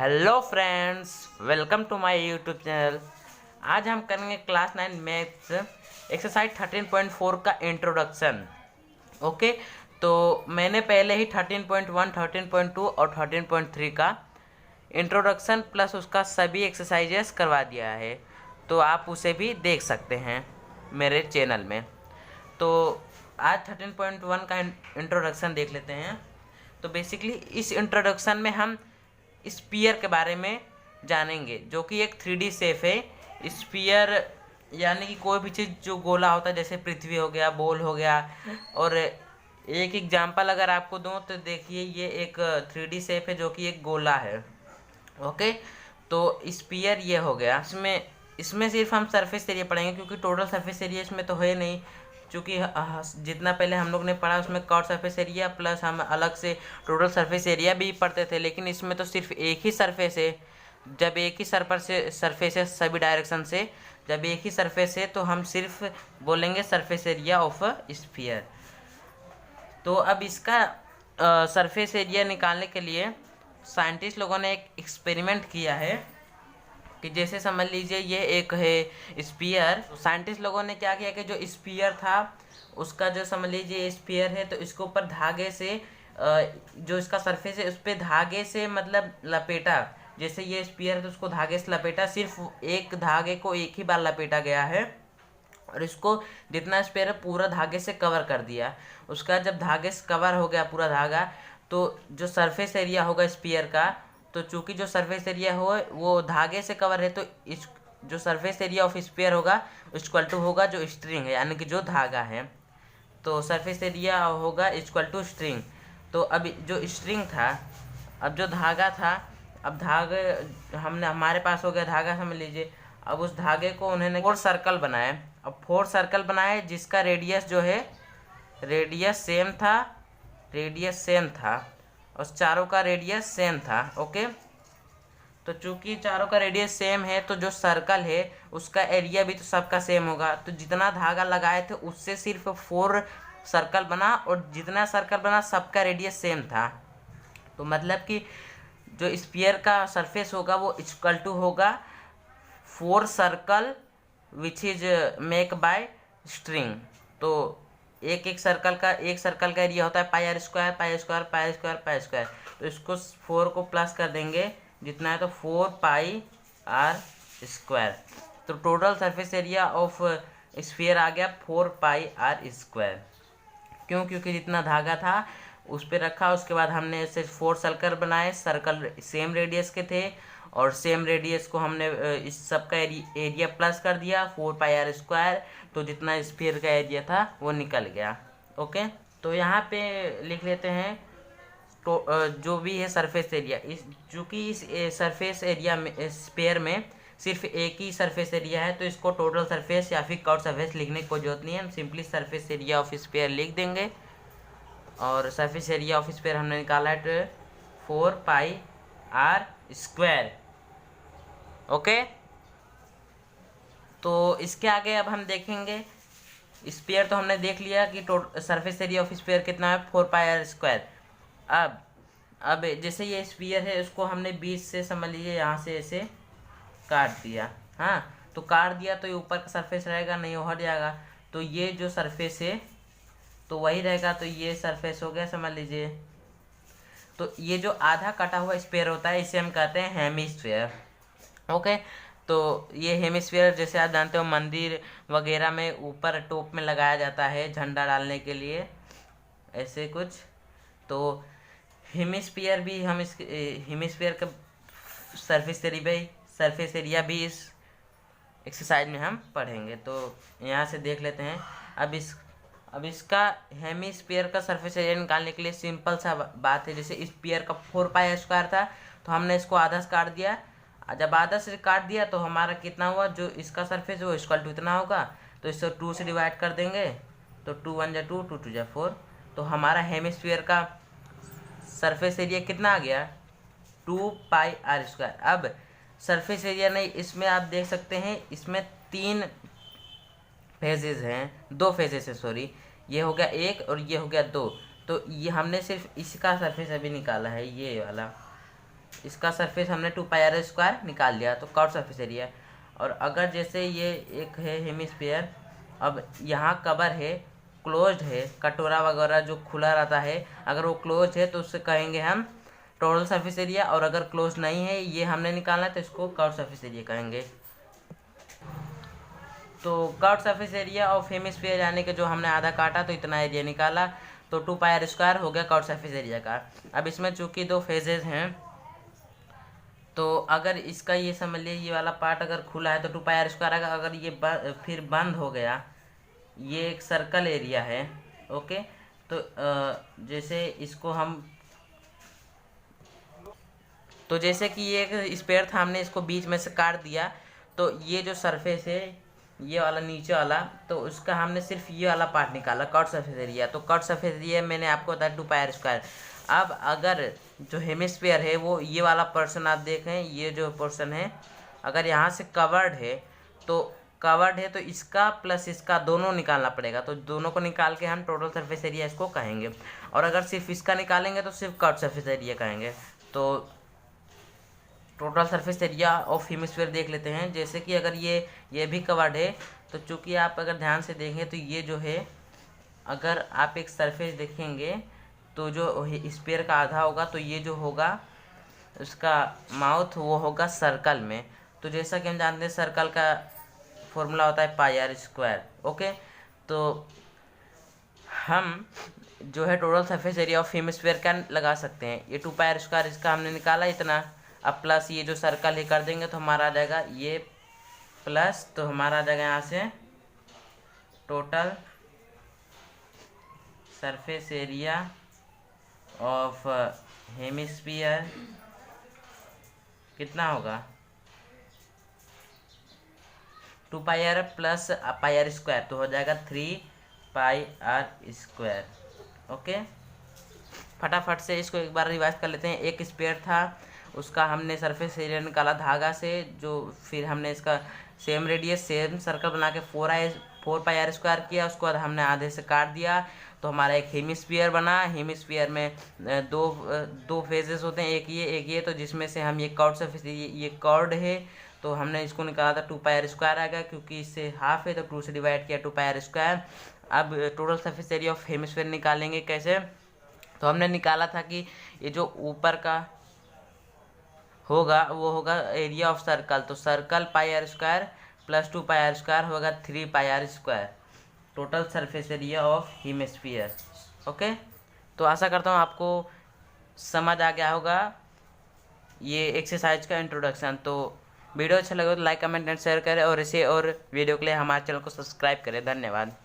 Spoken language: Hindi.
Hello friends, welcome to my YouTube channel. आज हम करेंगे क्लास 9 मैथ्स एक्सरसाइज 13.4 का इंट्रोडक्शन। ओके, तो मैंने पहले ही 13.1, 13.2 और 13.3 का इंट्रोडक्शन प्लस उसका सभी एक्सरसाइजेस करवा दिया है, तो आप उसे भी देख सकते हैं मेरे चैनल में। तो आज 13.1 का इंट्रोडक्शन देख लेते हैं। तो बेसिकली इस इंट्रोडक्शन में हम स्पीयर के बारे में जानेंगे, जो कि एक 3D शेप है। स्पीयर यानी कि कोई भी चीज़ जो गोला होता है, जैसे पृथ्वी हो गया, बॉल हो गया। और एक एग्जांपल अगर आपको दूं तो देखिए, ये एक 3D शेप है जो कि एक गोला है। ओके, तो स्पीयर ये हो गया। इसमें इसमें सिर्फ हम सरफेस एरिया पढ़ेंगे, क्योंकि टोटल सरफेस एरिया इसमें तो है नहीं। चूँकि जितना पहले हम लोग ने पढ़ा उसमें कर्व सरफेस एरिया प्लस हम अलग से टोटल सरफेस एरिया भी पढ़ते थे, लेकिन इसमें तो सिर्फ एक ही सरफेस है। जब एक ही सरफेस है सभी डायरेक्शन से, जब एक ही सरफेस है तो हम सिर्फ बोलेंगे surface area of a sphere. तो अब इसका सरफेस एरिया निकालने के लिए साइंटिस्ट लोगों ने एक एक्सपेरिमेंट किया है कि जैसे समझ लीजिए ये एक है स्पीयर। साइंटिस्ट लोगों ने क्या किया कि जो स्पीयर था उसका जो समझ लीजिए स्पीयर है, तो इसके ऊपर धागे से जो इसका सरफेस है उस पर धागे से मतलब लपेटा। जैसे ये स्पीयर है तो उसको धागे से लपेटा, सिर्फ एक धागे को एक ही बार लपेटा गया है और इसको जितना स्पेयर है पूरा धागे से कवर कर दिया। उसका जब धागे से कवर हो गया पूरा धागा, तो जो सरफेस एरिया होगा स्पीयर का, तो चूंकि जो सरफेस एरिया हो वो धागे से कवर है, तो इस जो सरफेस एरिया ऑफ स्पीयर होगा इक्वल टू होगा जो स्ट्रिंग है, यानी कि जो धागा है। तो सरफेस एरिया होगा इक्वल टू स्ट्रिंग। तो अब जो स्ट्रिंग था, अब जो धागा था, अब धागे हमने हमारे पास हो गया धागा समझ लीजिए। अब उस धागे को उन्होंने 4 सर्कल बनाए। अब 4 सर्कल बनाए जिसका रेडियस जो है रेडियस सेम था और चारों का रेडियस सेम था। ओके, तो चूंकि चारों का रेडियस सेम है तो जो सर्कल है उसका एरिया भी तो सबका सेम होगा। तो जितना धागा लगाए थे उससे सिर्फ 4 सर्कल बना और जितना सर्कल बना सबका रेडियस सेम था। तो मतलब कि जो स्फीयर का सरफेस होगा वो इक्वल टू होगा 4 circle which is make by string. तो एक सर्कल का एरिया होता है pi R square, pi square, pi square, pi square. तो इसको 4 को प्लस कर देंगे जितना है, तो 4 पाई आर स्क्वायर। तो total surface area of sphere आ गया 4 पाई आर स्क्वायर। क्यों? क्योंकि जितना धागा था उस पर रखा, उसके बाद हमने ऐसे 4 सर्कल बनाए, सर्कल सेम रेडियस के थे और सेम रेडियस को हमने इस सब का एरिया प्लस कर दिया 4 पाई आर स्क्वायर। तो जितना स्फीयर का एरिया था वो निकल गया। ओके, तो यहाँ पे लिख लेते हैं तो जो भी है सरफेस एरिया, इस चूँकि इस सरफेस एरिया में स्फीयर में सिर्फ एक ही सरफेस एरिया है, तो इसको टोटल सरफेस या फिर कर्व सरफेस लिखने की कोई जरूरत नहीं है। हम simply surface area of sphere लिख देंगे और सरफेस एरिया ऑफ स्फीयर हमने निकाला है 4 पाई आर स्क्वायर। ओके, तो इसके आगे अब हम देखेंगे स्फीयर। तो हमने देख लिया कि सरफेस एरिया ऑफ स्फीयर कितना है 4 पाई आर स्क्वायर। अब जैसे ये स्फीयर है उसको हमने बीच से समझ लीजिए यहाँ से ऐसे काट दिया। हाँ, तो काट दिया तो ये ऊपर का सरफेस रहेगा नहीं, वो हट जाएगा। तो ये जो सरफेस है तो वही रहेगा, तो ये सरफेस हो गया समझ लीजिए। तो ये जो आधा कटा हुआ स्फीयर होता है इसे हम कहते हैं हेमिस्फीयर। ओके, तो ये हेमिस्फीयर जैसे आप जानते हो मंदिर वगैरह में ऊपर टॉप में लगाया जाता है झंडा डालने के लिए, ऐसे कुछ। तो हेमिस्फीयर भी हम इस हेमिस्फीयर का सरफेस एरिया भी इस एक्सरसाइज में हम पढ़ेंगे। तो यहाँ से देख लेते हैं। अब इसका हेमिस्फीयर का सरफेस एरिया निकालने के लिए सिंपल सा बात है। जैसे स्फीयर का 4 पाई स्क्वायर था तो हमने इसको आधा से काट दिया। जब आधा से काट दिया तो हमारा कितना हुआ, जो इसका सरफेस है वो इक्वल टू इतना होगा। तो इसको 2 से डिवाइड कर देंगे, तो 2 1 जा 2, 2 2 जा 4। तो हमारा हेमिस्फीयर का सरफेस एरिया कितना आ गया 2 पाई आर स्क्वायर। अब सरफेस एरिया नहीं, इसमें आप देख सकते हैं इसमें 3 फेजेस हैं, 2 फेजेस है सॉरी। ये हो गया 1 और ये हो गया 2। तो ये हमने सिर्फ इसका सरफेस अभी निकाला है, ये वाला। इसका सरफेस हमने 2πr² निकाल लिया, तो कर्व सरफेस एरिया। और अगर जैसे ये एक है हेमिस्फीयर, अब यहाँ कवर है, क्लोज्ड है, कटोरा वगैरह जो खुला रहता है, अगर वो क्लोज है तो उससे कहेंगे हम टोटल सरफेस एरिया, और अगर क्लोज नहीं है, ये हमने निकालना है, तो इसको कर्व सरफेस एरिया कहेंगे। तो curve surface area of hemisphere यानी कि जो हमने आधा काटा तो इतना एरिया निकाला, तो 2πr² हो गया कर्व सरफेस एरिया का। अब इसमें चूंकि दो फेजेस हैं, तो अगर इसका ये समझ लिए ये वाला पार्ट अगर खुला है तो 2πr² आएगा, अगर ये फिर बंद हो गया, ये एक सर्कल एरिया है। ओके, तो जैसे इसको हम, तो जैसे कि ये एक स्पेयर था, हमने इसको बीच में से काट दिया, तो ये जो सरफेस है ये वाला नीचे वाला, तो उसका हमने सिर्फ ये वाला पार्ट निकाला, कट सरफेस एरिया। तो कट सरफेस एरिया मैंने आपको बताया 2πr²। अब अगर जो हेमिस्फीयर है वो ये वाला पोर्शन आप देखें, ये जो पोर्शन है अगर यहाँ से कवर्ड है तो इसका प्लस इसका दोनों निकालना पड़ेगा, तो दोनों को निकाल के हम टोटल सरफेस एरिया इसको कहेंगे। और अगर सिर्फ इसका निकालेंगे तो सिर्फ कट सरफेस एरिया कहेंगे। तो total surface area of hemisphere देख लेते हैं। जैसे कि अगर ये भी कवर्ड है, तो चूंकि आप अगर ध्यान से देखें तो ये जो है, अगर आप एक सरफेस देखेंगे तो जो स्फीयर का आधा होगा, तो ये जो होगा उसका माउथ वो होगा सर्कल में। तो जैसा कि हम जानते हैं सर्कल का फॉर्मूला होता है πr²। ओके, तो हम जो है total surface area of hemisphere का लगा सकते हैं। ये 2πr² इसका हमने निकाला इतना, अब प्लस ये जो सर्कल ही कर देंगे तो हमारा आ जाएगा ये प्लस, तो हमारा आ जाएगा यहाँ से total surface area of hemisphere कितना होगा, 2πr प्लस πr², तो हो जाएगा 3πr²। ओके, फटाफट से इसको एक बार रिवाइज कर लेते हैं। एक स्पेयर था, उसका हमने सरफेस एरिया निकाला धागा से, जो फिर हमने इसका सेम रेडियस सेम सर्कल बना के 4πr² किया, उसके बाद हमने आधे से काट दिया, तो हमारा एक हेमिस्फीयर बना। हेमिस्फीयर में दो फेजेस होते हैं, एक ये, तो जिसमें से हम ये कर्व्ड सरफेस, ये कर्व्ड है, तो हमने इसको निकाला था 2πr² आएगा, क्योंकि इससे हाफ है तो 2 से डिवाइड किया 2πr²। अब total surface area of hemisphere निकालेंगे कैसे, तो हमने निकाला था कि ये जो ऊपर का होगा वो होगा एरिया ऑफ सर्कल, तो सर्कल πr² प्लस 2πr² होगा 3πr², total surface area of hemisphere. Okay, तो आशा करता हूँ आपको समझ आ गया होगा ये एक्सरसाइज का इंट्रोडक्शन। तो वीडियो अच्छा लगे तो लाइक कमेंट एंड शेयर करें, और इसे और वीडियो के लिए हमारे चैनल को सब्सक्राइब करें। धन्यवाद।